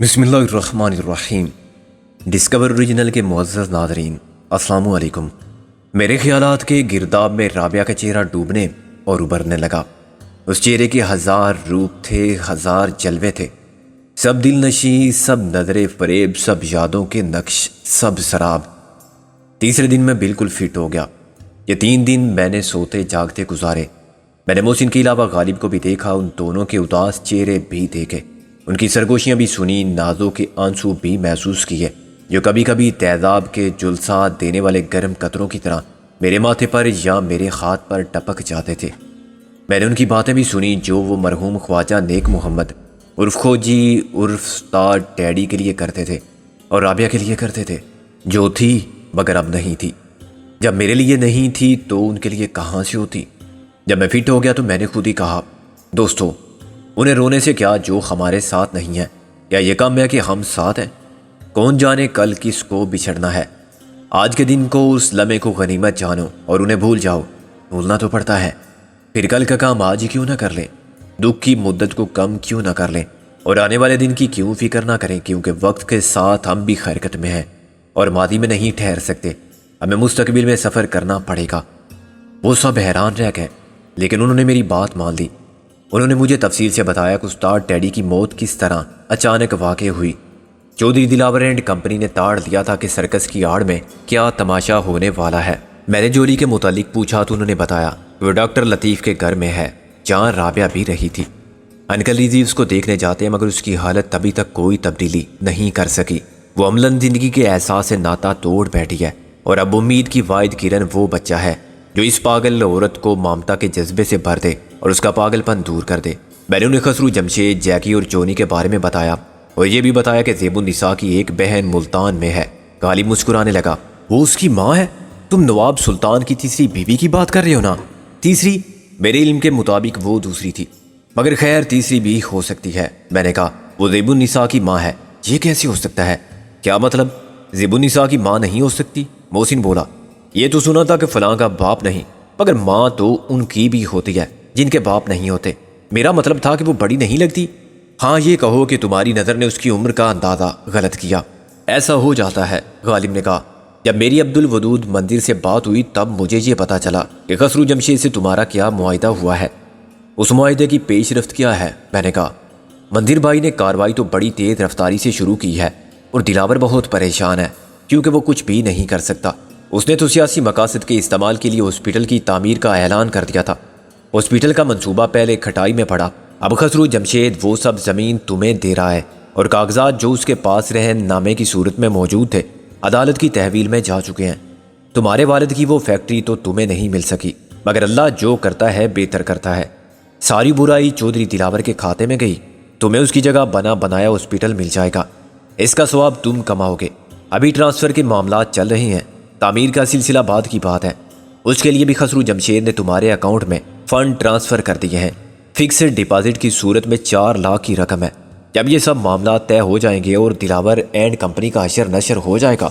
بسم اللہ الرحمن الرحیم۔ ڈسکور اوریجنل کے معزز ناظرین، السلام علیکم۔ میرے خیالات کے گرداب میں رابعہ کا چہرہ ڈوبنے اور ابھرنے لگا۔ اس چہرے کے ہزار روپ تھے، ہزار جلوے تھے، سب دل نشیں، سب نظر فریب، سب یادوں کے نقش، سب سراب۔ تیسرے دن میں بالکل فٹ ہو گیا۔ یہ 3 دن میں نے سوتے جاگتے گزارے۔ میں نے محسن کے علاوہ غالب کو بھی دیکھا، ان دونوں کے اداس چہرے بھی دیکھے، ان کی سرگوشیاں بھی سنی، نازوں کے آنسو بھی محسوس کیے جو کبھی کبھی تیزاب کے جلسات دینے والے گرم قطروں کی طرح میرے ماتھے پر یا میرے ہاتھ پر ٹپک جاتے تھے۔ میں نے ان کی باتیں بھی سنی جو وہ مرحوم خواجہ نیک محمد عرف کھوجی عرف استاد ڈیڈی کے لیے کرتے تھے اور رابعہ کے لیے کرتے تھے، جو تھی مگر اب نہیں تھی۔ جب میرے لیے نہیں تھی تو ان کے لیے کہاں سے ہوتی؟ جب میں فٹ ہو گیا تو میں نے خود ہی کہا، دوستو انہیں رونے سے کیا جو ہمارے ساتھ نہیں ہے، یا یہ کم ہے کہ ہم ساتھ ہیں؟ کون جانے کل کس کو بچھڑنا ہے۔ آج کے دن کو، اس لمحے کو غنیمت جانو اور انہیں بھول جاؤ۔ بھولنا تو پڑتا ہے، پھر کل کا کام آج ہی کیوں نہ کر لیں، دکھ کی مدت کو کم کیوں نہ کر لیں، اور آنے والے دن کی کیوں فکر نہ کریں، کیونکہ وقت کے ساتھ ہم بھی حرکت میں ہیں اور ماضی میں نہیں ٹھہر سکتے، ہمیں مستقبل میں سفر کرنا پڑے گا۔ وہ سب حیران رہ گئے، لیکن انہوں نے میری بات مان لی۔ انہوں نے مجھے تفصیل سے بتایا کہ استاد ڈیڈی کی موت کس طرح اچانک واقع ہوئی۔ چودھری دلاور اینڈ کمپنی نے تاڑ دیا تھا کہ سرکس کی آڑ میں کیا تماشا ہونے والا ہے۔ میں نے جولی کے متعلق پوچھا تو انہوں نے بتایا وہ ڈاکٹر لطیف کے گھر میں ہے، جہاں رابعہ بھی رہی تھی۔ انکل ریزی اس کو دیکھنے جاتے ہیں مگر اس کی حالت ابھی تک کوئی تبدیلی نہیں کر سکی۔ وہ عملاً زندگی کے احساس سے ناتا توڑ بیٹھی ہے، اور اب امید کی واحد کرن وہ بچہ ہے جو اس پاگل عورت کو ممتا کے جذبے سے بھر دے اور اس کا پاگل پن دور کر دے۔ میں نے انہیں خسرو، جمشید، جیکی اور جونی کے بارے میں بتایا، اور یہ بھی بتایا کہ زیب النساء کی ایک بہن ملتان میں ہے۔ غالب مسکرانے لگا، وہ اس کی ماں ہے؟ تم نواب سلطان کی تیسری بیوی کی بات کر رہے ہو نا؟ تیسری؟ میرے علم کے مطابق وہ دوسری تھی، مگر خیر تیسری بھی ہو سکتی ہے۔ میں نے کہا وہ زیب النساء کی ماں ہے، یہ کیسے ہو سکتا ہے؟ کیا مطلب زیب النساء کی ماں نہیں ہو سکتی؟ محسن بولا، یہ تو سنا تھا کہ فلاں کا باپ نہیں، مگر ماں تو ان کی بھی ہوتی ہے جن کے باپ نہیں ہوتے۔ میرا مطلب تھا کہ وہ بڑی نہیں لگتی۔ ہاں یہ کہو کہ تمہاری نظر نے اس کی عمر کا اندازہ غلط کیا۔ ایسا ہو جاتا ہے، غالب نے کہا۔ جب میری عبد الودود مندر سے بات ہوئی تب مجھے یہ پتا چلا کہ خسرو جمشید سے تمہارا کیا معاہدہ ہوا ہے۔ اس معاہدے کی پیش رفت کیا ہے؟ میں نے کہا، مندر بھائی نے کارروائی تو بڑی تیز رفتاری سے شروع کی ہے، اور دلاور بہت پریشان ہے کیونکہ وہ کچھ بھی نہیں کر سکتا۔ اس نے تو سیاسی مقاصد کے استعمال کے لیے ہاسپٹل کی تعمیر کا اعلان کر دیا تھا۔ ہاسپٹل کا منصوبہ پہلے کھٹائی میں پڑا، اب خسرو جمشید وہ سب زمین تمہیں دے رہا ہے، اور کاغذات جو اس کے پاس رہن نامے کی صورت میں موجود تھے عدالت کی تحویل میں جا چکے ہیں۔ تمہارے والد کی وہ فیکٹری تو تمہیں نہیں مل سکی، مگر اللہ جو کرتا ہے بہتر کرتا ہے۔ ساری برائی چودھری دلاور کے کھاتے میں گئی، تمہیں اس کی جگہ بنا بنایا ہاسپٹل مل جائے گا، اس کا ثواب تم کماؤ گے۔ ابھی ٹرانسفر کے معاملات چل رہے ہیں، تعمیر کا سلسلہ بعد کی بات ہے، اس کے لیے بھی خسرو جمشید نے تمہارے اکاؤنٹ میں فنڈ ٹرانسفر کر دیے ہیں۔ فکسڈ ڈپازٹ کی صورت میں 4 لاکھ کی رقم ہے۔ جب یہ سب معاملات طے ہو جائیں گے اور دلاور اینڈ کمپنی کا حشر نشر ہو جائے گا،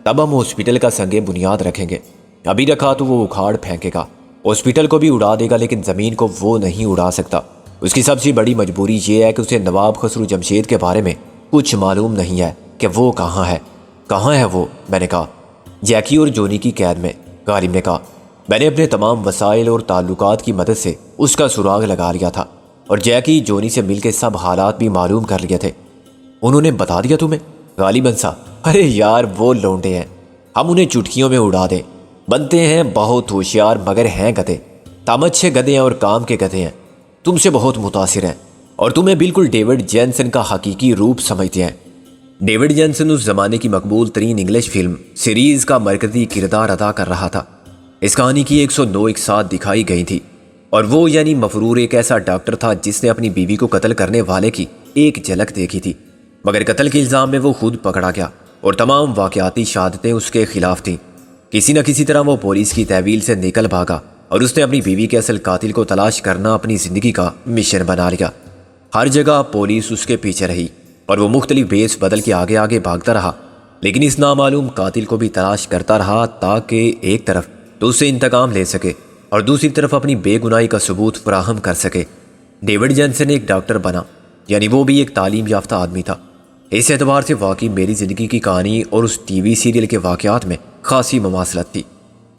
تب ہم ہاسپٹل کا سنگ بنیاد رکھیں گے۔ ابھی رکھا تو وہ اکھاڑ پھینکے گا، ہاسپٹل کو بھی اڑا دے گا، لیکن زمین کو وہ نہیں اڑا سکتا۔ اس کی سب سے بڑی مجبوری یہ ہے کہ اسے نواب خسرو جمشید کے بارے میں کچھ معلوم نہیں ہے کہ وہ کہاں ہے۔ کہاں ہے وہ؟ میں نے کہا، جیکی اور جونی کی قید میں۔ غالب نے کہا، میں نے اپنے تمام وسائل اور تعلقات کی مدد سے اس کا سراغ لگا لیا تھا، اور جیکی جونی سے مل کے سب حالات بھی معلوم کر لیے تھے۔ انہوں نے بتا دیا تمہیں؟ غالب ہنسا، ارے یار وہ لونڈے ہیں، ہم انہیں چٹکیوں میں اڑا دیں۔ بنتے ہیں بہت ہوشیار مگر ہیں گدھے، تم اچھے گدھے ہیں اور کام کے گدھے ہیں، تم سے بہت متاثر ہیں، اور تمہیں بالکل ڈیوڈ جینسن کا حقیقی روپ سمجھتے ہیں۔ ڈیوڈ جینسن اس زمانے کی مقبول ترین انگلش فلم سیریز کا مرکزی کردار ادا کر رہا تھا۔ اس کہانی کی 109 اقساط دکھائی گئی تھی، اور وہ یعنی مفرور ایک ایسا ڈاکٹر تھا جس نے اپنی بیوی کو قتل کرنے والے کی ایک جھلک دیکھی تھی، مگر قتل کے الزام میں وہ خود پکڑا گیا اور تمام واقعاتی شہادتیں اس کے خلاف تھیں۔ کسی نہ کسی طرح وہ پولیس کی تحویل سے نکل بھاگا، اور اس نے اپنی بیوی کے اصل قاتل کو تلاش کرنا اپنی زندگی کا مشن بنا لیا۔ ہر جگہ پولیس اس کے پیچھے رہی، اور وہ مختلف بیس بدل کے آگے آگے بھاگتا رہا، لیکن اس نامعلوم قاتل کو بھی تلاش کرتا رہا تاکہ ایک طرف تو اس سے انتقام لے سکے اور دوسری طرف اپنی بے گناہی کا ثبوت فراہم کر سکے۔ ڈیوڈ جینسن ایک ڈاکٹر بنا، یعنی وہ بھی ایک تعلیم یافتہ آدمی تھا، اس اعتبار سے واقعی میری زندگی کی کہانی اور اس ٹی وی سیریل کے واقعات میں خاصی مماثلت تھی۔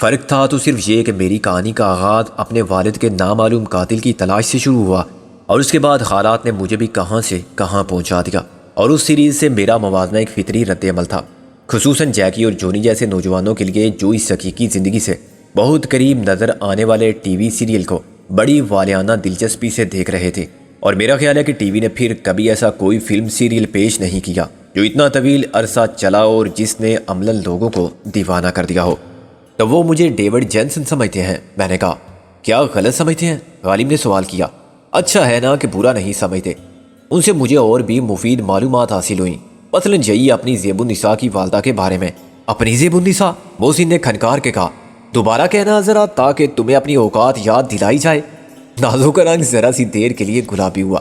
فرق تھا تو صرف یہ کہ میری کہانی کا آغاز اپنے والد کے نامعلوم قاتل کی تلاش سے شروع ہوا، اور اس کے بعد حالات نے مجھے بھی کہاں سے کہاں پہنچا دیا، اور اس سیریز سے میرا موازنہ ایک فطری رد عمل تھا، خصوصاً جیکی اور جونی جیسے نوجوانوں کے لیے جو اس حقیقی زندگی سے بہت قریب نظر آنے والے ٹی وی سیریل کو بڑی والہانہ دلچسپی سے دیکھ رہے تھے۔ اور میرا خیال ہے کہ ٹی وی نے پھر کبھی ایسا کوئی فلم سیریل پیش نہیں کیا جو اتنا طویل عرصہ چلا اور جس نے عملاً لوگوں کو دیوانہ کر دیا ہو۔ تو وہ مجھے ڈیوڈ جینسن سمجھتے ہیں؟ میں نے کہا۔ کیا غلط سمجھتے ہیں؟ غالب نے سوال کیا۔ اچھا ہے نا کہ برا نہیں سمجھتے، ان سے مجھے اور بھی مفید معلومات حاصل ہوئیں، مثلاً یہی اپنی زیب النساء کی والدہ کے بارے میں۔ اپنی زیب النساء؟ محسن نے کھنکار کے کہا۔ دوبارہ کہنا ذرا تاکہ تمہیں اپنی اوقات یاد دلائی جائے۔ نازو کا رنگ ذرا سی دیر کے لیے گلابی ہوا۔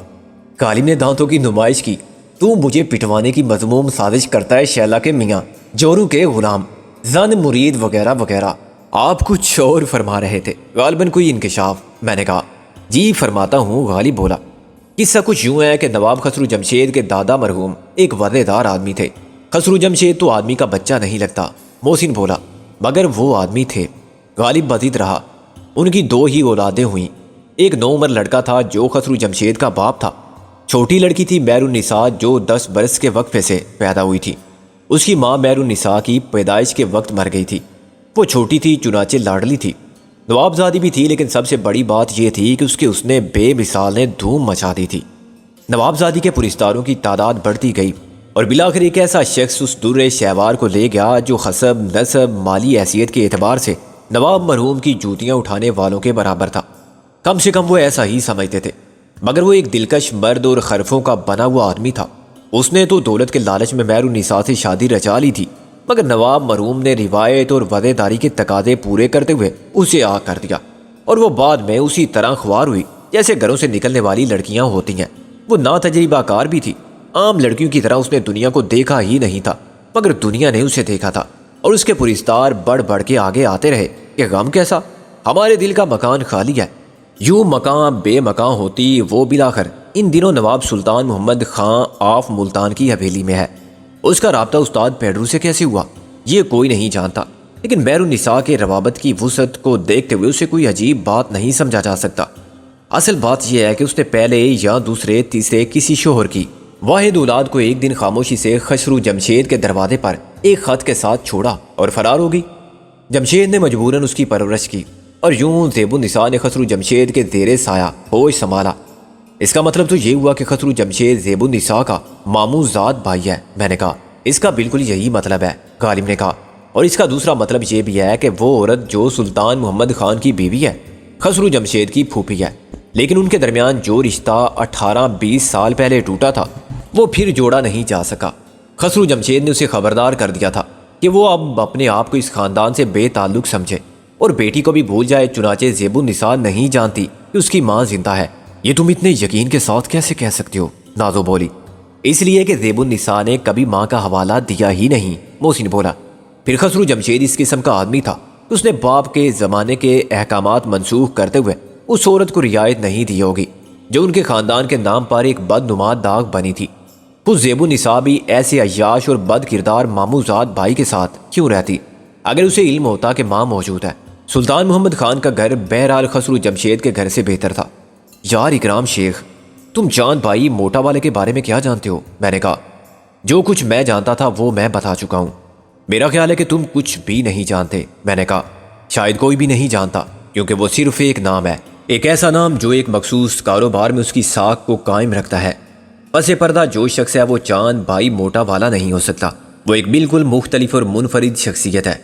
غالب نے دانتوں کی نمائش کی۔ تو مجھے پٹوانے کی مذموم سازش کرتا ہے شیلا کے میاں، جورو کے غلام، زن مرید وغیرہ وغیرہ۔ آپ کچھ اور فرما رہے تھے، غالباً کوئی انکشاف۔ میں نے کہا جی فرماتا ہوں، غالب بولا۔ قصہ کچھ یوں ہے کہ نواب خسرو جمشید کے دادا مرحوم ایک وعدے دار آدمی تھے۔ خسرو جمشید تو آدمی کا بچہ نہیں لگتا، محسن بولا، مگر وہ آدمی تھے۔ غالب مزید رہا، ان کی 2 ہی اولادیں ہوئیں۔ ایک نوعمر لڑکا تھا جو خسرو جمشید کا باپ تھا، چھوٹی لڑکی تھی مہر النساء جو 10 برس کے وقفے سے پیدا ہوئی تھی۔ اس کی ماں مہر النساء کی پیدائش کے وقت مر گئی تھی۔ وہ چھوٹی تھی چنانچہ لاڈلی تھی، نوابزادی بھی تھی، لیکن سب سے بڑی بات یہ تھی کہ اس نے بے مثال نے دھوم مچا دی تھی۔ نوابزادی کے پرستاروں کی تعداد بڑھتی گئی اور بلاخر ایک ایسا شخص اس در شہوار کو لے گیا جو حسب نسب مالی حیثیت کے اعتبار سے نواب مرحوم کی جوتیاں اٹھانے والوں کے برابر تھا۔ کم سے کم وہ ایسا ہی سمجھتے تھے، مگر وہ ایک دلکش مرد اور خرفوں کا بنا ہوا آدمی تھا۔ اس نے تو دولت کے لالچ میں مہر النساء سے شادی رچا لی تھی، مگر نواب مرحوم نے روایت اور وعدے داری کے تقاضے پورے کرتے ہوئے اسے آگ کر دیا، اور وہ بعد میں اسی طرح خوار ہوئی جیسے گھروں سے نکلنے والی لڑکیاں ہوتی ہیں۔ وہ ناتجربہ کار بھی تھی، عام لڑکیوں کی طرح اس نے دنیا کو دیکھا ہی نہیں تھا، مگر دنیا نے اسے دیکھا تھا، اور اس کے پرستار بڑھ بڑھ کے آگے آتے رہے کہ غم کیسا، ہمارے دل کا مکان خالی ہے۔ یوں مکان بے مکان ہوتی وہ بالآخر ان دنوں نواب سلطان محمد خان آف ملتان کی حویلی میں ہے۔ اس کا رابطہ استاد پیڈرو سے کیسے ہوا یہ کوئی نہیں جانتا، لیکن مہر النساء کے روابط کی وسعت کو دیکھتے ہوئے اسے کوئی عجیب بات نہیں سمجھا جا سکتا۔ اصل بات یہ ہے کہ اس نے پہلے یا دوسرے تیسرے کسی شوہر کی واحد اولاد کو ایک دن خاموشی سے خسرو جمشید کے دروازے پر ایک خط کے ساتھ چھوڑا اور فرار ہو گئی۔ جمشید نے مجبوراً اس کی پرورش کی، اور یوں زیب النساء نے خسرو جمشید کے زیر سایہ ہوش سنبھالا۔ اس کا مطلب تو یہ ہوا کہ خسرو جمشید زیب النساء کا ماموں زاد بھائی ہے۔ میں نے کہا اس کا بالکل یہی مطلب ہے، غالب نے کہا، اور اس کا دوسرا مطلب یہ بھی ہے کہ وہ عورت جو سلطان محمد خان کی بیوی ہے خسرو جمشید کی پھوپھی ہے، لیکن ان کے درمیان جو رشتہ 18-20 سال پہلے ٹوٹا تھا وہ پھر جوڑا نہیں جا سکا۔ خسرو جمشید نے اسے خبردار کر دیا تھا کہ وہ اب اپنے آپ کو اس خاندان سے بے تعلق سمجھے اور بیٹی کو بھی بھول جائے، چنانچہ زیب النساء نہیں جانتی کہ اس کی ماں زندہ ہے۔ یہ تم اتنے یقین کے ساتھ کیسے کہہ سکتے ہو؟ نازو بولی۔ اس لیے کہ زیب النساء نے کبھی ماں کا حوالہ دیا ہی نہیں، محسن بولا۔ پھر خسرو جمشید اس قسم کا آدمی تھا، اس نے باپ کے زمانے کے احکامات منسوخ کرتے ہوئے اس عورت کو رعایت نہیں دی ہوگی جو ان کے خاندان کے نام پر ایک بدنما داغ بنی تھی۔ خود زیب النساء بھی ایسے عیاش اور بد کردار ماموں زاد بھائی کے ساتھ کیوں رہتی اگر اسے علم ہوتا کہ ماں موجود ہے؟ سلطان محمد خان کا گھر بہرحال خسرو جمشید کے گھر سے بہتر تھا۔ یار اکرام شیخ، تم چاند بھائی موٹا والے کے بارے میں کیا جانتے ہو؟ میں نے کہا جو کچھ میں جانتا تھا وہ میں بتا چکا ہوں، میرا خیال ہے کہ تم کچھ بھی نہیں جانتے۔ میں نے کہا شاید کوئی بھی نہیں جانتا، کیونکہ وہ صرف ایک نام ہے، ایک ایسا نام جو ایک مخصوص کاروبار میں اس کی ساکھ کو قائم رکھتا ہے۔ پس پردہ جو شخص ہے وہ چاند بھائی موٹا والا نہیں ہو سکتا، وہ ایک بالکل مختلف اور منفرد شخصیت ہے۔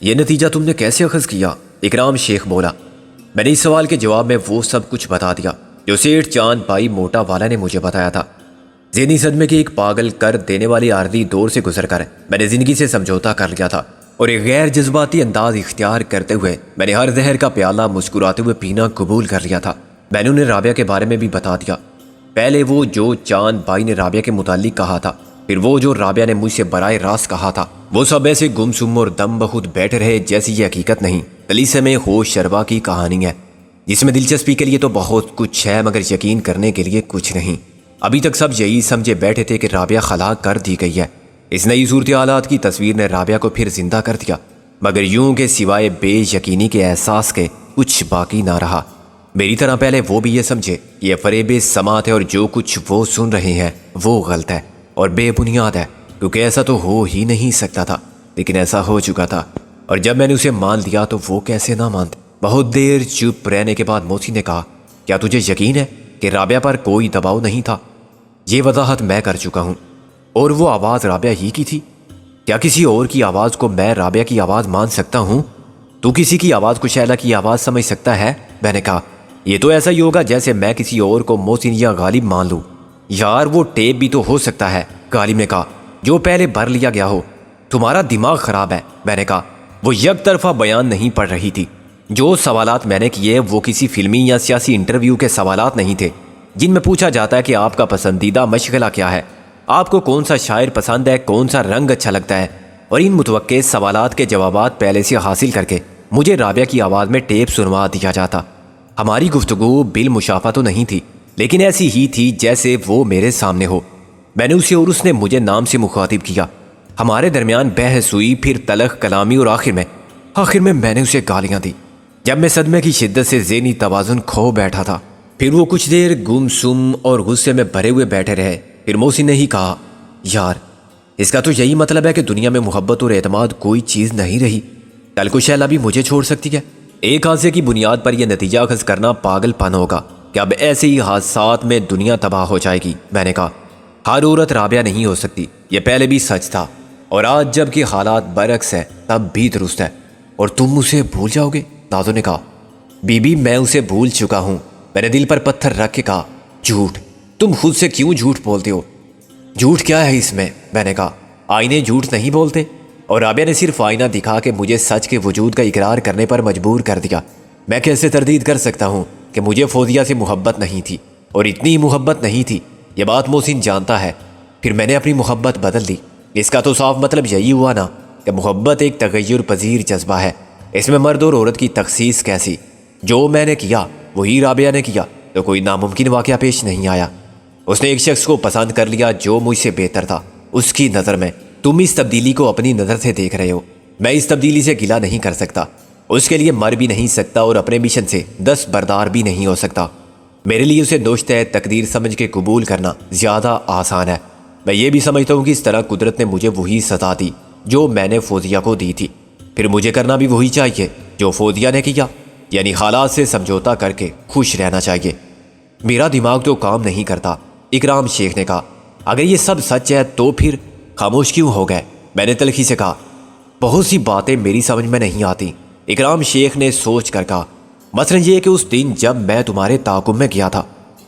یہ نتیجہ تم نے کیسے اخذ کیا؟ اکرام شیخ بولا۔ میں نے اس سوال کے جواب میں وہ سب کچھ بتا دیا جو سیٹھ چاند بھائی موٹا والا نے مجھے بتایا تھا۔ ذہنی صدمے کے ایک پاگل کر دینے والی عارضی دور سے گزر کر میں نے زندگی سے سمجھوتا کر لیا تھا، اور ایک غیر جذباتی انداز اختیار کرتے ہوئے میں نے ہر زہر کا پیالہ مسکراتے ہوئے پینا قبول کر لیا تھا۔ میں نے انہیں رابعہ کے بارے میں بھی بتا دیا، پہلے وہ جو چاند بھائی نے رابعہ کے متعلق کہا تھا، پھر وہ جو رابعہ نے مجھ سے برائے راست کہا تھا۔ وہ سب ایسے گمسم اور دم بخود بیٹھے رہے جیسی یہ حقیقت نہیں، کلیسے میں ہوش شربا کی کہانی ہے، جس میں دلچسپی کے لیے تو بہت کچھ ہے مگر یقین کرنے کے لیے کچھ نہیں۔ ابھی تک سب یہی سمجھے بیٹھے تھے کہ رابعہ خلا کر دی گئی ہے۔ اس نئی صورتحالات کی تصویر نے رابعہ کو پھر زندہ کر دیا، مگر یوں کہ سوائے بے یقینی کے احساس کے کچھ باقی نہ رہا۔ میری طرح پہلے وہ بھی یہ سمجھے یہ فریب سماعت ہے اور جو کچھ وہ سن رہے ہیں وہ غلط ہے اور بے بنیاد ہے، کیونکہ ایسا تو ہو ہی نہیں سکتا تھا، لیکن ایسا ہو چکا تھا۔ اور جب میں نے اسے مان لیا تو وہ کیسے نہ مانتے۔ بہت دیر چپ رہنے کے بعد موسی نے کہا، کیا تجھے یقین ہے کہ رابعہ پر کوئی دباؤ نہیں تھا؟ یہ وضاحت میں کر چکا ہوں۔ اور وہ آواز رابعہ ہی کی تھی؟ کیا کسی اور کی آواز کو میں رابعہ کی آواز مان سکتا ہوں؟ تو کسی کی آواز کو شیلا کی آواز سمجھ سکتا ہے؟ میں نے کہا، یہ تو ایسا ہی ہوگا جیسے میں کسی اور کو محسن یا غالب مان لوں۔ یار وہ ٹیپ بھی تو ہو سکتا ہے، غالب نے کہا، جو پہلے بھر لیا گیا ہو۔ تمہارا دماغ خراب ہے، میں نے کہا۔ وہ یک طرفہ بیان نہیں پڑھ رہی تھی۔ جو سوالات میں نے کیے وہ کسی فلمی یا سیاسی انٹرویو کے سوالات نہیں تھے جن میں پوچھا جاتا ہے کہ آپ کا پسندیدہ مشغلہ کیا ہے، آپ کو کون سا شاعر پسند ہے، کون سا رنگ اچھا لگتا ہے، اور ان متوقع سوالات کے جوابات پہلے سے حاصل کر کے مجھے رابعہ کی آواز میں ٹیپ سنوا دیا جاتا۔ ہماری گفتگو بالمشافہ تو نہیں تھی، لیکن ایسی ہی تھی جیسے وہ میرے سامنے ہو۔ میں نے اسے اور اس نے مجھے نام سے مخاطب کیا۔ ہمارے درمیان بحث ہوئی، پھر تلخ کلامی، اور آخر میں میں نے اسے گالیاں دی جب میں صدمے کی شدت سے ذہنی توازن کھو بیٹھا تھا۔ پھر وہ کچھ دیر گم سم اور غصے میں بھرے ہوئے بیٹھے رہے۔ پھر محسن نے ہی کہا، یار اس کا تو یہی مطلب ہے کہ دنیا میں محبت اور اعتماد کوئی چیز نہیں رہی۔ کل کو شیلا بھی مجھے چھوڑ سکتی ہے۔ ایک حادثے کی بنیاد پر یہ نتیجہ اخذ کرنا پاگل پن ہوگا کہ اب ایسے ہی حادثات میں دنیا تباہ ہو جائے گی۔ میں نے کہا، ہر عورت رابعہ نہیں ہو سکتی، یہ پہلے بھی سچ تھا، اور آج جب کہ حالات برعکس ہیں تب بھی درست ہے۔ اور تم اسے بھول جاؤ گے؟ نازو نے کہا، بی بی میں اسے بھول چکا ہوں۔ میں نے دل پر پتھر رکھ کے کہا، جھوٹ، تم خود سے کیوں جھوٹ بولتے ہو؟ جھوٹ کیا ہے اس میں نے کہا، آئینے جھوٹ نہیں بولتے؟ اور رابعہ نے صرف آئینہ دکھا کے مجھے سچ کے وجود کا اقرار کرنے پر مجبور کر دیا۔ میں کیسے تردید کر سکتا ہوں کہ مجھے فوزیہ سے محبت نہیں تھی، اور اتنی محبت نہیں تھی، یہ بات محسن جانتا ہے۔ پھر میں نے اپنی محبت بدل دی۔ اس کا تو صاف مطلب یہی ہوا نا کہ محبت ایک تغیر پذیر جذبہ ہے، اس میں مرد اور عورت کی تخصیص کیسی؟ جو میں نے کیا وہی رابعہ نے کیا، تو کوئی ناممکن واقعہ پیش نہیں آیا۔ اس نے ایک شخص کو پسند کر لیا جو مجھ سے بہتر تھا اس کی نظر میں۔ تم اس تبدیلی کو اپنی نظر سے دیکھ رہے ہو، میں اس تبدیلی سے گلہ نہیں کر سکتا، اس کے لیے مر بھی نہیں سکتا، اور اپنے مشن سے دستبردار بھی نہیں ہو سکتا۔ میرے لیے اسے نوشتہ تقدیر سمجھ کے قبول کرنا زیادہ آسان ہے۔ میں یہ بھی سمجھتا ہوں کہ اس طرح قدرت نے مجھے وہی سزا دی جو میں نے فوزیہ کو دی تھی، پھر مجھے کرنا بھی وہی چاہیے جو فوزیہ نے کیا، یعنی حالات سے سمجھوتا کر کے خوش رہنا چاہیے۔ میرا دماغ تو کام نہیں کرتا، اکرام شیخ نے کہا۔ اگر یہ سب سچ ہے تو پھر خاموش کیوں ہو گئے؟ میں نے تلخی سے کہا، بہت سی باتیں میری سمجھ میں نہیں آتی، اکرام شیخ نے سوچ کر کہا۔ مثلا یہ کہ اس دن جب میں تمہارے تعاقب میں گیا تھا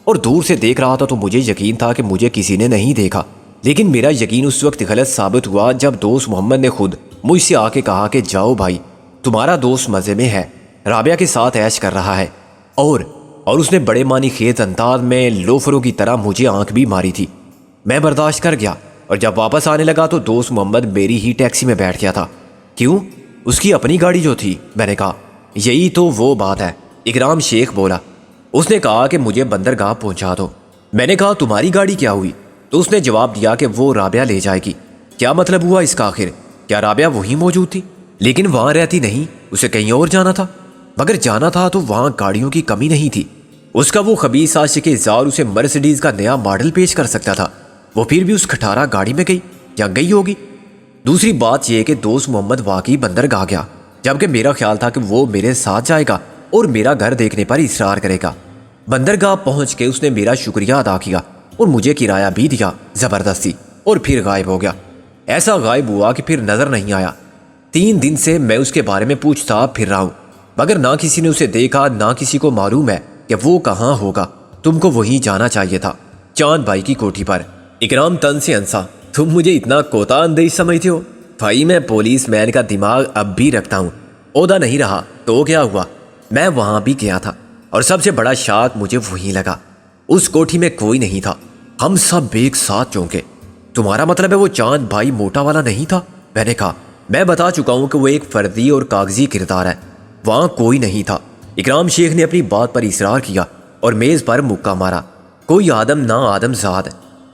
اور دور سے دیکھ رہا تھا تو مجھے یقین تھا کہ مجھے کسی نے نہیں دیکھا، لیکن میرا یقین اس وقت غلط ثابت ہوا جب دوست محمد نے خود مجھ سے آ کے کہا کہ جاؤ بھائی، تمہارا دوست مزے میں ہے، رابعہ کے ساتھ عیش کر رہا ہے، اور اس نے بڑے معنی خیز انداز میں لوفروں کی طرح مجھے آنکھ بھی ماری تھی۔ میں برداشت کر گیا، اور جب واپس آنے لگا تو دوست محمد میری ہی ٹیکسی میں بیٹھ گیا تھا۔ کیوں؟ اس کی اپنی گاڑی جو تھی۔ میں نے کہا، یہی تو وہ بات ہے، اکرام شیخ بولا۔ اس نے کہا کہ مجھے بندرگاہ پہنچا دو۔ میں نے کہا، تمہاری گاڑی کیا ہوئی؟ تو اس نے جواب دیا کہ وہ رابعہ لے جائے گی۔ کیا مطلب ہوا اس کا آخر؟ کیا رابعہ وہیں موجود تھی؟ لیکن وہاں رہتی نہیں، اسے کہیں اور جانا تھا۔ مگر جانا تھا تو وہاں گاڑیوں کی کمی نہیں تھی۔ اس کا وہ خبیث عاشق زار اسے مرسڈیز کا نیا ماڈل پیش کر سکتا تھا، وہ پھر بھی اس کھٹارا گاڑی میں گئی یا گئی ہوگی۔ دوسری بات یہ کہ دوست محمد واقعی بندرگاہ گیا، جبکہ میرا خیال تھا کہ وہ میرے ساتھ جائے گا اور میرا گھر دیکھنے پر اصرار کرے گا۔ بندرگاہ پہنچ کے اس نے میرا شکریہ ادا کیا اور مجھے کرایہ بھی دیا زبردستی، اور پھر غائب ہو گیا۔ ایسا غائب ہوا کہ پھر نظر نہیں آیا۔ 3 دن سے میں اس کے بارے میں پوچھتا پھر رہا ہوں، مگر نہ کسی نے اسے دیکھا، نہ کسی کو معلوم ہے کہ وہ کہاں ہوگا۔ تم کو وہیں جانا چاہیے تھا، چاند بھائی کی کوٹھی پر۔ اکرام تن سے ہنسا، تم مجھے اتنا کوتا اندیش سمجھتے ہو؟ بھائی میں پولیس مین کا دماغ اب بھی رکھتا ہوں، عہدہ نہیں رہا تو کیا ہوا، میں وہاں بھی گیا تھا، اور سب سے بڑا شاک مجھے وہیں لگا۔ اس کوٹھی میں کوئی نہیں تھا، ہم سب ایک ساتھ چونکے۔ تمہارا مطلب ہے وہ چاند بھائی موٹا والا نہیں تھا؟ میں نے کہا، میں بتا چکا ہوں کہ وہ ایک فردی اور کاغذی کردار ہے، وہاں کوئی نہیں تھا۔ اکرام شیخ نے اپنی بات پر اصرار کیا اور میز پر مکہ مارا۔ کوئی آدم نہ آدم زاد۔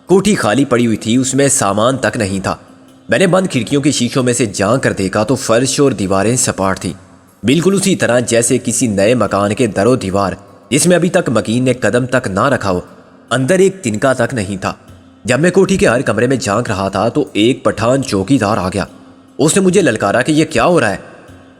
کوٹھی خالی پڑی ہوئی تھی، اس میں سامان تک نہیں تھا۔ میں نے بند کھڑکیوں کے شیشوں میں سے جھانک کر دیکھا تو فرش اور دیواریں سپاٹ تھیں، بالکل اسی طرح جیسے کسی نئے مکان کے در و دیوار جس میں ابھی تک مکین نے قدم تک نہ رکھا ہو۔ اندر ایک تنکا تک نہیں تھا۔ جب میں کوٹھی کے ہر کمرے میں جھانک رہا تھا تو ایک پٹھان چوکیدار آ گیا۔ اس نے مجھے للکارا کہ یہ کیا ہو رہا ہے۔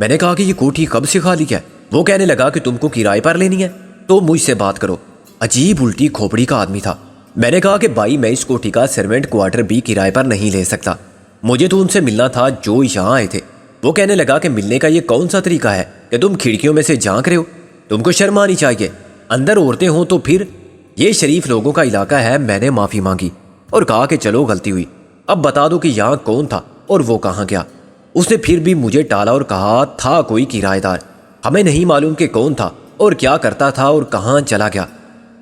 میں نے کہا کہ یہ کوٹھی کب سے خالی ہے۔ وہ کہنے لگا کہ تم کو کرائے پر لینی ہے تو مجھ سے بات کرو۔ عجیب الٹی کھوپڑی کا آدمی تھا۔ میں نے کہا کہ بھائی میں اس کوٹھی کا سروینٹ کوارٹر بھی کرائے پر نہیں لے سکتا، مجھے تو ان سے ملنا تھا جو یہاں آئے تھے۔ وہ کہنے لگا کہ ملنے کا یہ کون سا طریقہ ہے کہ تم کھڑکیوں میں سے جھانک رہے ہو، تم کو شرم آنی چاہیے، اندر عورتیں ہوں تو پھر۔ یہ شریف لوگوں کا علاقہ ہے۔ میں نے معافی مانگی اور کہا کہ چلو غلطی ہوئی، اب بتا دو کہ یہاں کون تھا اور وہ کہاں گیا۔ اس نے پھر بھی مجھے ٹالا اور کہا تھا کوئی کرایہ دار، ہمیں نہیں معلوم کہ کون تھا اور کیا کرتا تھا اور کہاں چلا گیا۔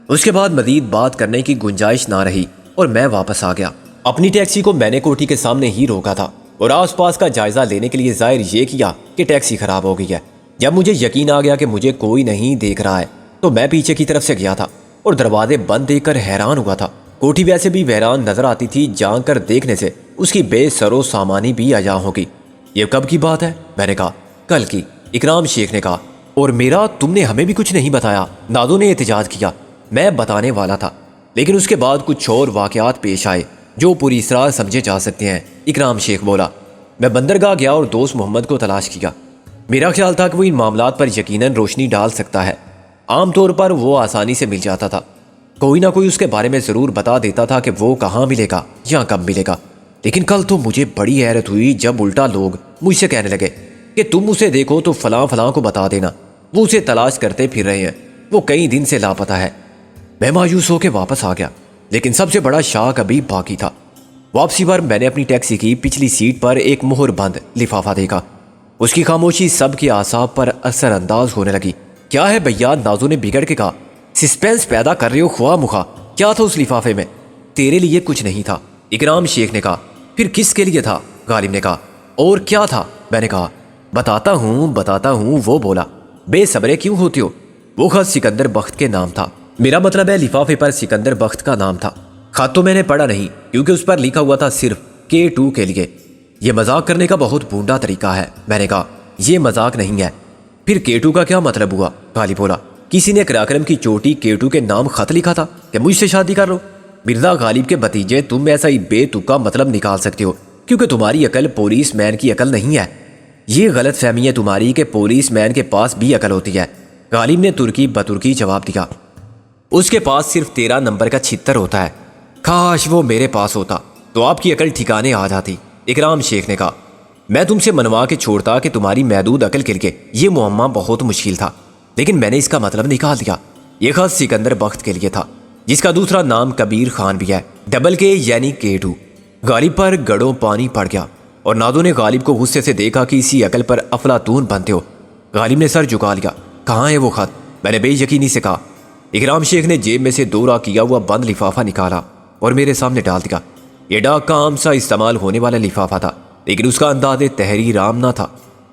اس کے بعد مزید بات کرنے کی گنجائش نہ رہی اور میں واپس آ گیا۔ اپنی ٹیکسی کو میں نے کوٹھی کے سامنے ہی روکا تھا اور آس پاس کا جائزہ لینے کے لیے ظاہر یہ کیا کہ ٹیکسی خراب ہو گئی ہے۔ جب مجھے یقین آ گیا کہ مجھے کوئی نہیں دیکھ رہا ہے تو میں پیچھے کی طرف سے گیا تھا اور دروازے بند دیکھ کر حیران ہوا تھا۔ کوٹھی ویسے بھی ویران نظر آتی تھی، جھانک کر دیکھنے سے اس کی بے سر و سامانی بھی عیاں ہوگی۔ یہ کب کی بات ہے؟ میں نے کہا۔ کل کی، اکرام شیخ نے کہا۔ اور میرا تم نے ہمیں بھی کچھ نہیں بتایا، نادو نے احتجاج کیا۔ میں بتانے والا تھا لیکن اس کے بعد کچھ اور واقعات پیش آئے جو پوری اسرار سمجھے جا سکتے ہیں، اکرام شیخ بولا۔ میں بندرگاہ گیا اور دوست محمد کو تلاش کیا۔ میرا خیال تھا کہ وہ ان معاملات پر یقیناً روشنی ڈال سکتا ہے، عام طور پر وہ آسانی سے مل جاتا تھا، کوئی نہ کوئی اس کے بارے میں ضرور بتا دیتا تھا کہ وہ کہاں ملے گا یا کب ملے گا۔ لیکن کل تو مجھے بڑی حیرت ہوئی جب الٹا لوگ مجھ سے کہنے لگے کہ تم اسے دیکھو تو فلاں فلاں کو بتا دینا، وہ اسے تلاش کرتے پھر رہے ہیں، وہ کئی دن سے لاپتہ ہے۔ میں مایوس ہو کے واپس آ گیا، لیکن سب سے بڑا شاک ابھی باقی تھا۔ واپسی پر میں نے اپنی ٹیکسی کی پچھلی سیٹ پر ایک مہر بند لفافہ دیکھا۔ اس کی خاموشی سب کے اعصاب پر اثر انداز ہونے لگی۔ کیا ہے بھیا؟ نازو نے بگڑ کے کہا۔ سسپینس پیدا کر رہے ہو خواہ مخواہ، کیا تھا اس لفافے میں؟ تیرے لیے کچھ نہیں تھا، اکرام شیخ نے کہا۔ پھر کس کے لیے تھا؟ غالب نے کہا۔ اور کیا تھا؟ میں نے کہا۔ بتاتا ہوں، وہ بولا۔ بے صبرے کیوں ہوتے ہو؟ وہ خط سکندر بخت کے نام تھا، میرا مطلب ہے لفافے پر سکندر بخت کا نام تھا۔ خط تو میں نے پڑھا نہیں کیونکہ اس پر لکھا ہوا تھا صرف K2 کے لیے۔ یہ مذاق کرنے کا بہت بونڈا طریقہ ہے، میں نے کہا۔ یہ مذاق نہیں ہے۔ پھر K2 کا کیا مطلب ہوا؟ غالب بولا۔ کسی نے کراکرم کی چوٹی K2 کے نام خط لکھا تھا کہ مجھ سے شادی کر لو۔ مرزا غالب کے بھتیجے، تم ایسا ہی بے تکا مطلب نکال سکتے ہو کیونکہ تمہاری عقل پولیس مین کی عقل نہیں ہے۔ یہ غلط فہمی ہے تمہاری کہ پولیس مین کے پاس بھی عقل ہوتی ہے۔ غالب نے ترکی بترکی جواب دیا۔ اس کے پاس صرف 13 نمبر کا چھتر ہوتا ہے، کاش وہ میرے پاس ہوتا تو آپ کی عقل ٹھکانے آ جاتی، اکرام شیخ نے کہا۔ میں تم سے منوا کے چھوڑتا کہ تمہاری محدود عقل کے لیے یہ معمہ بہت مشکل تھا، لیکن میں نے اس کا مطلب نکال دیا۔ یہ خط سکندر بخت کے لیے تھا، جس کا دوسرا نام کبیر خان بھی ہے، ڈبل کے یعنی K2۔ غالب پر گڑوں پانی پڑ گیا اور نادو نے غالب کو غصے سے دیکھا کہ اسی عقل پر افلاطون بنتے ہو۔ غالب نے سر جھکا لیا۔ کہاں ہے وہ خط؟ میں نے بے یقینی سے کہا۔ اکرام شیخ نے جیب میں سے دورہ کیا ہوا بند لفافہ نکالا اور میرے سامنے ڈال دیا۔ یہ ڈاک کا عام سا استعمال ہونے والا لفافہ تھا، لیکن اس کا انداز تحریر عام نہ تھا۔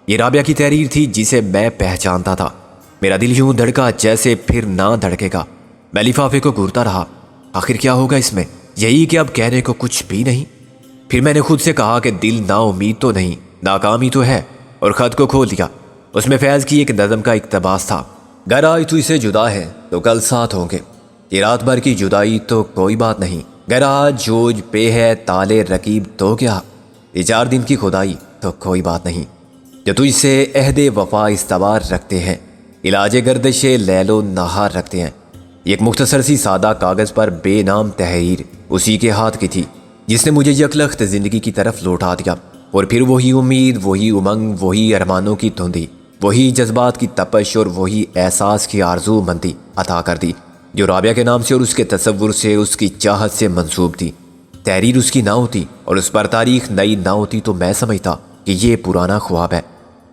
یہ رابعہ کی تحریر تھی جسے میں پہچانتا تھا۔ میرا دل یوں دھڑکا جیسے پھر نہ دھڑکے گا۔ میں لفافے کو گھورتا رہا، آخر کیا ہوگا اس میں؟ یہی کہ اب کہنے کو کچھ بھی نہیں۔ پھر میں نے خود سے کہا کہ دل نا امید تو نہیں، ناکامی تو ہے، اور خط کو کھول دیا۔ اس میں فیض کی ایک نظم کا اقتباس تھا۔ گر آج تو اسے جدا ہے تو کل ساتھ ہوں گے، یہ رات بھر کی جدائی تو کوئی بات نہیں، گر آج جوج پہ ہے تالے رقیب تو کیا، یہ 4 دن کی خدائی تو کوئی بات نہیں، جو تجھ سے عہد وفا استوار رکھتے ہیں، علاج گردش لیل و نہار رکھتے ہیں۔ ایک مختصر سی سادہ کاغذ پر بے نام تحریر اسی کے ہاتھ کی تھی جس نے مجھے یکلخت زندگی کی طرف لوٹا دیا، اور پھر وہی امید، وہی امنگ، وہی ارمانوں کی دھندی، وہی جذبات کی تپش اور وہی احساس کی آرزو مندی عطا کر دی جو رابعہ کے نام سے اور اس کے تصور سے، اس کی چاہت سے منسوب تھی۔ تحریر اس کی نہ ہوتی اور اس پر تاریخ نئی نہ ہوتی تو میں سمجھتا کہ یہ پرانا خواب ہے۔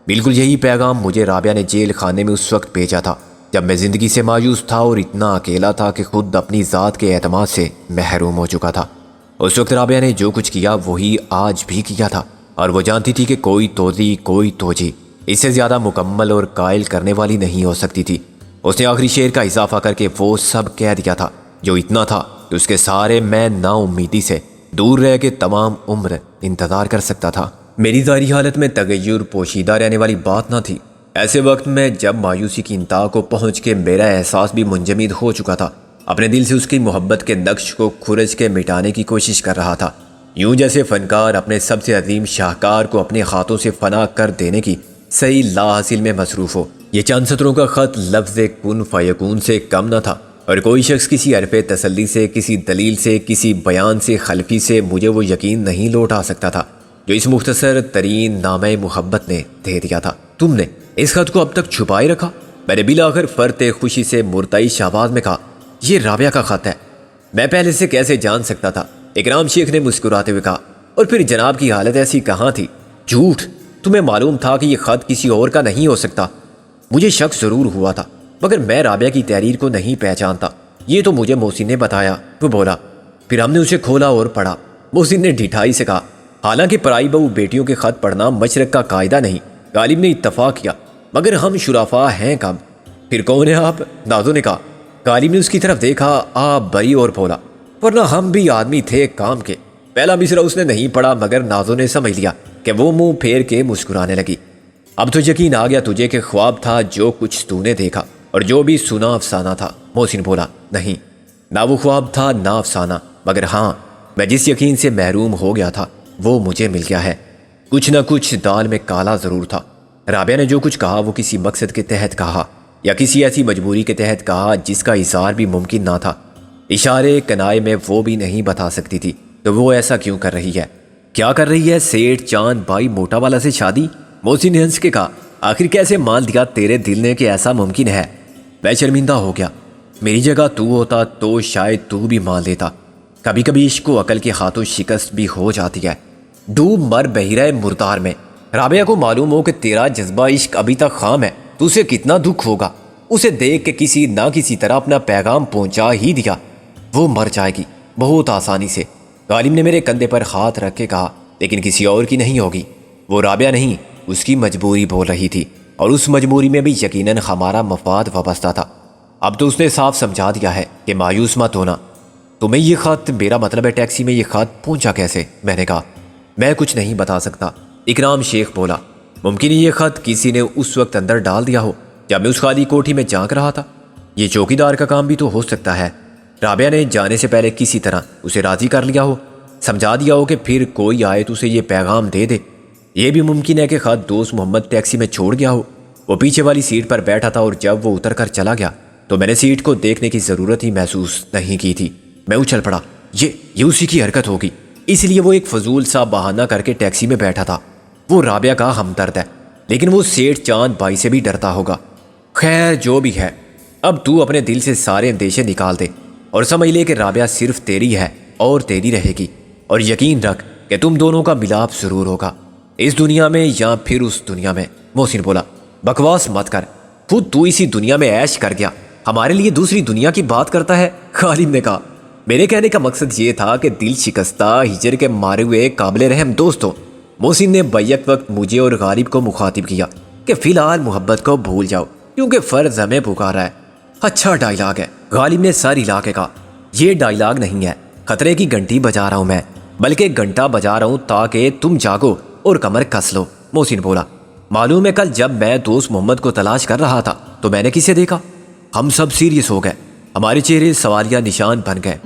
بالکل یہی پیغام مجھے رابعہ نے جیل خانے میں اس وقت بھیجا تھا جب میں زندگی سے مایوس تھا اور اتنا اکیلا تھا کہ خود اپنی ذات کے اعتماد سے محروم ہو چکا تھا۔ اس وقت رابعہ نے جو کچھ کیا وہی آج بھی کیا تھا، اور وہ جانتی تھی کہ کوئی توضیع، کوئی توجیہ اس سے زیادہ مکمل اور قائل کرنے والی نہیں ہو سکتی تھی۔ اس نے آخری شعر کا اضافہ کر کے وہ سب کہہ دیا تھا جو اتنا تھا کہ اس کے سارے میں نا امیدی سے دور رہ کے تمام عمر انتظار کر سکتا تھا۔ میری ظاہری حالت میں تغیر پوشیدہ رہنے والی بات نہ تھی۔ ایسے وقت میں جب مایوسی کی انتہا کو پہنچ کے میرا احساس بھی منجمد ہو چکا تھا، اپنے دل سے اس کی محبت کے نقش کو کھرچ کے مٹانے کی کوشش کر رہا تھا، یوں جیسے فنکار اپنے سب سے عظیم شاہکار کو اپنے ہاتھوں سے فنا کر دینے کی صحیح لا حاصل میں مصروف ہو۔ یہ چند سطروں کا خط لفظ کن فیکون سے کم نہ تھا، اور کوئی شخص کسی حرف تسلی سے، کسی دلیل سے، کسی بیان سے خلفی سے مجھے وہ یقین نہیں لوٹا سکتا تھا جو اس مختصر ترین نامہ محبت نے دے دیا تھا۔ تم نے اس خط کو اب تک چھپائے رکھا؟ میں نے بالآخر فرط خوشی سے مرتعش آواز میں کہا، یہ رابعہ کا خط ہے۔ میں پہلے سے کیسے جان سکتا تھا؟ اکرام شیخ نے مسکراتے ہوئے کہا، اور پھر جناب کی حالت ایسی کہاں تھی؟ جھوٹ! تمہیں معلوم تھا کہ یہ خط کسی اور کا نہیں ہو سکتا۔ مجھے شک ضرور ہوا تھا، مگر میں رابعہ کی تحریر کو نہیں پہچانتا۔ یہ تو مجھے محسن نے بتایا۔ وہ بولا، پھر ہم نے اسے کھولا اور پڑھا۔ محسن نے ڈھٹائی سے کہا، حالانکہ پرائی بہو بیٹیوں کے خط پڑھنا مشرق کا قاعدہ نہیں۔ غالب نے اتفاق کیا، مگر ہم شرافا ہیں کب؟ پھر کون ہیں آپ؟ نازو نے کہا۔ غالب نے اس کی طرف دیکھا، آپ بری اور بولا، ورنہ ہم بھی آدمی تھے کام کے۔ پہلا مصرع اس نے نہیں پڑھا، مگر نازو نے سمجھ لیا کہ وہ منہ پھیر کے مسکرانے لگی۔ اب تو یقین آ گیا تجھے کہ خواب تھا جو کچھ تو نے دیکھا، اور جو بھی سنا افسانہ تھا۔ محسن بولا، نہیں، نہ وہ خواب تھا نہ افسانہ، مگر ہاں، میں جس یقین سے محروم ہو گیا تھا وہ مجھے مل گیا ہے۔ کچھ نہ کچھ دال میں کالا ضرور تھا۔ رابعہ نے جو کچھ کہا وہ کسی مقصد کے تحت کہا، یا کسی ایسی مجبوری کے تحت کہا جس کا اظہار بھی ممکن نہ تھا۔ اشارے کنائے میں وہ بھی نہیں بتا سکتی تھی کہ وہ ایسا کیوں کر رہی ہے۔ کیا کر رہی ہے؟ سیٹھ چاند بھائی موٹا والا سے شادی؟ محسن نے ہنس کے کہا، آخر کیسے مان دیا تیرے دل نے کہ ایسا ممکن ہے؟ میں شرمندہ ہو گیا۔ میری جگہ تو ہوتا تو شاید تو بھی مان لیتا۔ کبھی کبھی عشق و عقل کے ہاتھوں شکست بھی ہو جاتی ہے۔ ڈوب مر بحیرہ مردار میں۔ رابعہ کو معلوم ہو کہ تیرا جذبہ عشق ابھی تک خام ہے تو اسے کتنا دکھ ہوگا۔ اسے دیکھ کے کسی نہ کسی طرح اپنا پیغام پہنچا ہی دیا۔ وہ مر جائے گی بہت آسانی سے۔ غالب نے میرے کندھے پر ہاتھ رکھ کے کہا، لیکن کسی اور کی نہیں ہوگی۔ وہ رابعہ نہیں، اس کی مجبوری بول رہی تھی، اور اس مجبوری میں بھی یقیناً ہمارا مفاد وابستہ تھا۔ اب تو اس نے صاف سمجھا دیا ہے کہ مایوس مت ہونا۔ تمہیں یہ خط، میرا مطلب ہے ٹیکسی میں یہ خط پہنچا کیسے؟ میں نے کہا، میں کچھ نہیں بتا سکتا۔ اکرام شیخ بولا، ممکن ہے یہ خط کسی نے اس وقت اندر ڈال دیا ہو جب میں اس خالی کوٹھی میں جھانک رہا تھا۔ یہ چوکیدار کا کام بھی تو ہو سکتا ہے۔ رابعہ نے جانے سے پہلے کسی طرح اسے راضی کر لیا ہو، سمجھا دیا ہو کہ پھر کوئی آئے تو اسے یہ پیغام دے دے۔ یہ بھی ممکن ہے کہ خط دوست محمد ٹیکسی میں چھوڑ گیا ہو۔ وہ پیچھے والی سیٹ پر بیٹھا تھا، اور جب وہ اتر کر چلا گیا تو میں نے سیٹ کو دیکھنے کی ضرورت ہی محسوس نہیں کی تھی۔ میں اچھل پڑا، یہ اسی کی حرکت ہوگی، اس لیے وہ ایک فضول سا بہانہ کر کے ٹیکسی میں بیٹھا تھا۔ وہ رابعہ کا ہمدرد ہے، لیکن وہ سیٹھ چاند بھائی سے بھی ڈرتا ہوگا۔ خیر جو بھی ہے، اب تو اپنے دل سے سارے اندیشے نکال دے اور سمجھ لے کہ رابعہ صرف تیری ہے اور تیری رہے گی، اور یقین رکھ کہ تم دونوں کا ملاپ ضرور ہوگا، اس دنیا میں یا پھر اس دنیا میں۔ محسن بولا، بکواس مت کر، خود تو اسی دنیا میں عیش کر گیا، ہمارے لیے دوسری دنیا کی بات کرتا ہے۔ غالب نے کہا، میرے کہنے کا مقصد یہ تھا کہ دل شکستہ ہجر کے مارے ہوئے قابل رحم دوستوں۔ محسن نے بیک وقت مجھے اور غالب کو مخاطب کیا کہ فی الحال محبت کو بھول جاؤ، کیونکہ فرض ہمیں پکارا ہے۔ اچھا ڈائلاگ ہے، غالب نے سر ہلا کے کہا۔ یہ ڈائلاگ نہیں ہے، خطرے کی گھنٹی بجا رہا ہوں میں، بلکہ گھنٹا بجا رہا ہوں تاکہ تم جاگو اور کمر کس لو۔ محسن بولا، معلوم ہے کل جب میں دوست محمد کو تلاش کر رہا تھا تو میں نے کسے دیکھا؟ ہم سب سیریس ہو گئے، ہمارے چہرے سوالیہ نشان بن گئے۔